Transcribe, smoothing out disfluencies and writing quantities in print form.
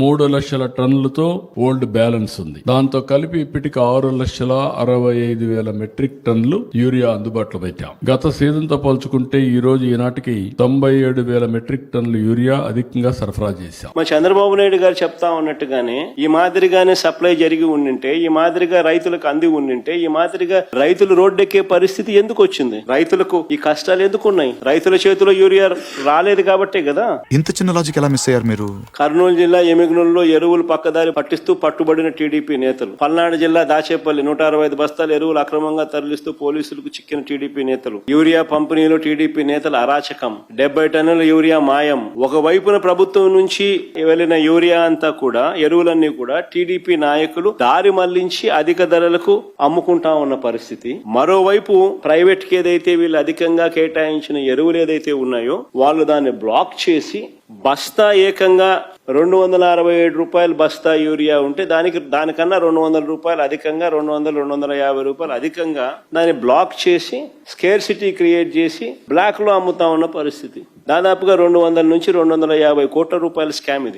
3 లక్షల టన్నులతో old balance ఉంది. దాంతో కలిపి ఇప్పటికి 6,65,000 మెట్రిక్ టన్నులు యూరియా అందుబాటులో పెట్టాం. గత సీజన్ తో పోల్చుకుంటే ఈ రోజు ఈనాటికి 97,000 మెట్రిక్ టన్నులు యూరియా అధికంగా సరఫరా చేశాం. మా చంద్రబాబు నాయుడు గారు చెప్తా ఉన్నట్టుగానే ఈ మాదిరిగానే సప్లై జరిగి ఉండింటే, ఈ మాదిరిగా రైతులకు అంది ఉండింటే, ఈ మాదిరిగా రైతులు రోడ్డెక్కే పరిస్థితి ఎందుకు వచ్చింది? రైతులకు ఈ కష్టాలు ఎందుకు ఉన్నాయి? రైతుల చేతిలో యూరియా రాలేదు కాబట్టే కదా. ఇంత చిన్న లాజిక్ ఎలా మిస్ అయ్యారు మీరు? కర్నూలు జిల్లా ఎమిగనూరులో ఎరువులు పక్కదారి పట్టిస్తూ పట్టుబడిన టీడీపీ నేతలు, పల్నాడు జిల్లా దాచేపల్లి 165 బస్తాల ఎరువులు అక్రమంగా తరలిస్తూ పోలీసులకు చిక్కిన టీడీపీ నేతలు, యూరియా పంపిణీలో టీడీపీ నేతల అరాచకం, 70 టన్నుల యూరియా మాయం. ఒకవైపున ప్రభుత్వం నుంచి వెళ్లిన యూరియా అంతా కూడా, ఎరువులన్నీ కూడా టీడీపీ నాయకులు దారి మళ్లించి అధిక ధరలకు అమ్ముకుంటా ఉన్న పరిస్థితి. మరోవైపు ప్రైవేట్ కి ఏదైతే వీళ్ళు అధికంగా కేటాయించిన ఎరువులు ఏదైతే ఉన్నాయో వాళ్ళు దాన్ని బ్లాక్ చేసి బస్తా ఏకంగా 267 రూపాయలు బస్తా యూరియా ఉంటే దానికన్నా 200 రూపాయలు అధికంగా, 200-250 రూపాయలు అధికంగా దాన్ని బ్లాక్ చేసి స్కేర్సిటీ క్రియేట్ చేసి బ్లాక్ లో అమ్ముతా ఉన్న పరిస్థితి. దాదాపుగా 200 నుంచి 250 కోట్ల రూపాయల స్కామ్ ఇది.